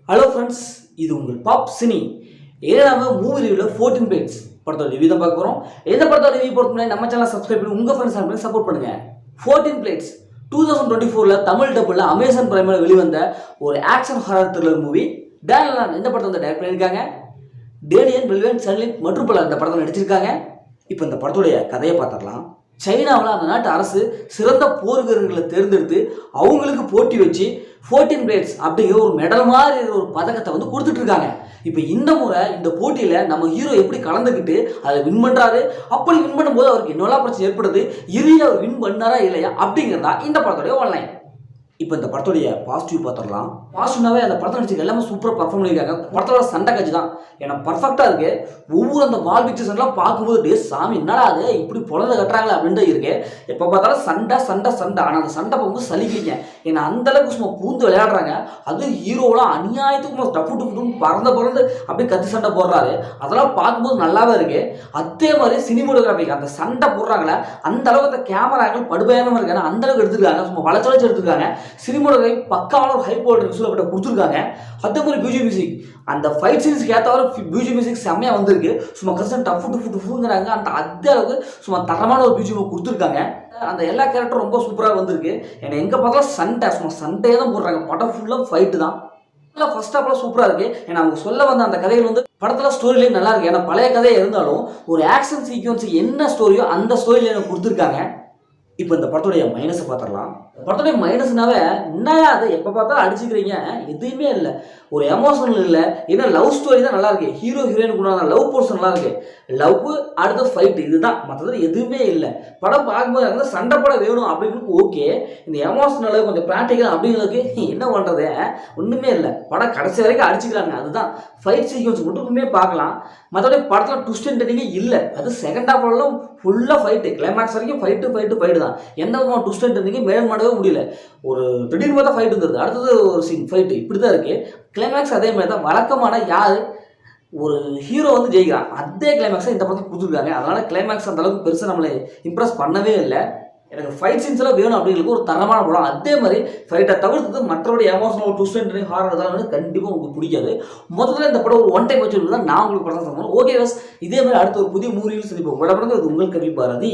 Hello friends, இது உங்கள் pop cine. ஏழாவது மூவி ரிவ்யூவில் 14 பிளேட்ஸ் படத்தோட ரிவ்யூ தான் பார்க்க போகிறோம். எந்த படத்தோட ரிவ்யூ போகிறதுக்கு நம்ம சேனல் சப்ஸ்கிரைப் பண்ணி உங்கள் ஃப்ரெண்ட்ஸ் பண்ணி சப்போர்ட் பண்ணுங்கள். 14 பிளேட்ஸ் 2024 தமிழ் டப்பில் அமேசான் பிரைமில் வெளிவந்த ஒரு action horror thriller movie. Daniel இந்த படத்தை வந்து டைரக்ட் பண்ணியிருக்காங்க. டேனியல் வில்வன் சன்லிப் மற்றும் பல இந்த படத்தை நடிச்சிருக்காங்க. இப்போ இந்த படத்துடைய கதையை பார்த்துடலாம். சைனாவில் அந்த நாட்டு அரசு சிறந்த போர் வீரர்களை தேர்ந்தெடுத்து அவங்களுக்கு போட்டி வச்சு 14 பிளேட்ஸ் அப்படிங்கிற ஒரு மெடல் மாதிரி ஒரு பதக்கத்தை வந்து கொடுத்துட்டு இருக்காங்க. இப்போ இந்த முறை இந்த போட்டியில் நம்ம ஹீரோ எப்படி கலந்துக்கிட்டு அதை வின் பண்ணுறாரு, அப்படி வின் பண்ணும்போது அவருக்கு என்னெல்லாம் பிரச்சனை ஏற்படுது, இறுதியில் அவர் வின் பண்ணாரா இல்லையா அப்படிங்கிறதா இந்த படத்துடைய ஆன்லைன். இப்போ இந்த படத்துடைய பாசிட்டிவ் பார்த்துடலாம். பாசிட்டிவ்னாவே அந்த படத்தை நடிச்சு எல்லாமே சூப்பராக பர்ஃபார்ம் பண்ணியிருக்காங்க. படத்தோட சண்டை காட்சி தான் ஏன்னா பர்ஃபெக்டாக இருக்குது. ஒவ்வொரு அந்த வால் பிக்சர்ஸ் எல்லாம் பார்க்கும்போது டே சாமி என்னடா அது இப்படி பொழந்த கட்டுறாங்களே அப்படின்ட்டு இருக்கு. எப்போ பார்த்தாலும் சண்டை சண்டை சண்டை. ஆனால் அந்த சண்டை பார்க்கும்போது சலிக்கிறீங்க. ஏன்னா அந்தளவுக்கு சும்மா பூந்து விளையாடுறாங்க. அதுவும் ஹீரோலாம் அநியாயத்துக்கு டப்பு டுப்புன்னு பறந்து அப்படியே கத்தி சண்டை போடுறாரு. அதெல்லாம் பார்க்கும்போது நல்லாவே இருக்கு. அதே மாதிரி சினிமோட்டோகிராஃபி அந்த சண்டை போடுறாங்களே அந்த அளவுக்கு அந்த கேமராக்கள் படுபயமாக இருக்கு. அந்த அளவுக்கு எடுத்துருக்காங்க. சும்மா வளைச்சு எடுத்துருக்காங்க. சினிமோட்டோகிராஃபி பக்காவான ஒரு ஹை குவாலிட்டி விசுவல் பட்ட கொடுத்துருக்காங்க. அதே மாதிரி பியூஜிக் மியூசிக் அந்த ஃபைட் சீன்ஸ்க்கு ஏற்றவரை பியூஜிக் மியூசிக் செம்மையாக வந்திருக்கு. சும்மா கஷ்டம் டஃபுங்கிறாங்க. அந்த அதே அளவுக்கு சும்மா தரமான ஒரு பியூஜிக் கொடுத்துருக்காங்க. அந்த எல்லா கேரக்டரும் ரொம்ப சூப்பராக வந்திருக்கு. ஏன்னா எங்கே பார்த்தாலும் சண்டை சும்மா சண்டையே தான் போடுறாங்க. படம் ஃபுல்லாக ஃபைட்டு தான். ஃபர்ஸ்ட் ஹாஃப்லாம் சூப்பராக இருக்குது. ஏன்னா அவங்க சொல்ல வந்த அந்த கதைகள் வந்து படத்தில் ஸ்டோரியிலேயே நல்லா இருக்குது. ஏன்னா பழைய கதையாக இருந்தாலும் ஒரு ஆக்ஷன் சீக்வன்ஸுக்கு என்ன ஸ்டோரியோ அந்த ஸ்டோரியில் எனக்கு கொடுத்துருக்காங்க. இப்போ இந்த படத்துடைய மைனஸை பார்த்துடலாம். படத்துடைய மைனஸ்னாவே என்னையா அது எப்போ பார்த்தாலும் அடிச்சுக்கிறீங்க, எதுவுமே இல்லை. ஒரு எமோஷனல் இல்லை. ஏன்னா லவ் ஸ்டோரி தான் நல்லா இருக்கு. ஹீரோ ஹீரோயினுக்கு லவ் போர்ஷன் நல்லா இருக்கு. லவ் அடுத்த ஃபைட் இதுதான், மற்றது எதுவுமே இல்லை. படம் பார்க்கும்போது அந்த சண்டை படம் வேணும் அப்படின்னு ஓகே. இந்த எமோஷனல் கொஞ்சம் ப்ராக்டிக்கல் அப்படிங்கிறதுக்கு என்ன பண்ணுறது ஒன்றுமே இல்லை. படம் கடைசி வரைக்கும் அடிச்சுக்கிறாங்க. அதுதான் ஃபைட் சீக்வன்ஸ் மட்டுமே பார்க்கலாம். மற்றபடி படத்தில் ட்விஸ்ட் அண்ட் டர்னிங்கே இல்லை. அது செகண்ட் ஹாஃப்லாம் ஃபுல்லாக ஃபைட்டு, கிளைமேக்ஸ் வரைக்கும் ஃபைட்டு தான். எந்த விதமான ட்விஸ்ட் அண்ட் டர்னிங்கே மேல் பண்ணவே முடியல. ஒரு திடீர்னு பார்த்தா ஃபைட் வந்துருது, அடுத்தது ஒரு சீன் ஃபைட்டு, இப்படி தான் இருக்குது. கிளைமேக்ஸ் அதே மாதிரி தான். வழக்கமான யார் ஒரு ஹீரோ வந்து ஜெயிக்கிறான் அதே கிளைமேக்ஸை இந்த படத்தை கொடுத்துருக்காங்க. அதனால் கிளைமேக்ஸ் அந்த அளவுக்கு பெருசாக நம்மளை இம்ப்ரெஸ் பண்ணவே இல்லை. எனக்கு ஃபைட் சீன்ஸ் எல்லாம் வேணும் அப்படிங்கிறது ஒரு தரமான படம். அதே மாதிரி ஃபைட்டை தவிர்த்து மற்றபடி எமோஷனல் ட்விஸ்ட் அண்ட் ஹாரர் அதெல்லாம் வந்து கண்டிப்பாக உங்களுக்கு பிடிக்காது. மொத்தத்தில் இந்த படம் ஒரு ஒன் டைம் வச்சு தான் நான் உங்களுக்கு படம் சொன்னேன். ஓகே பஸ் இதே மாதிரி அடுத்த ஒரு புதிய மூவியில் சந்திப்போம். படம் இது உங்கள் கவி பாரதி.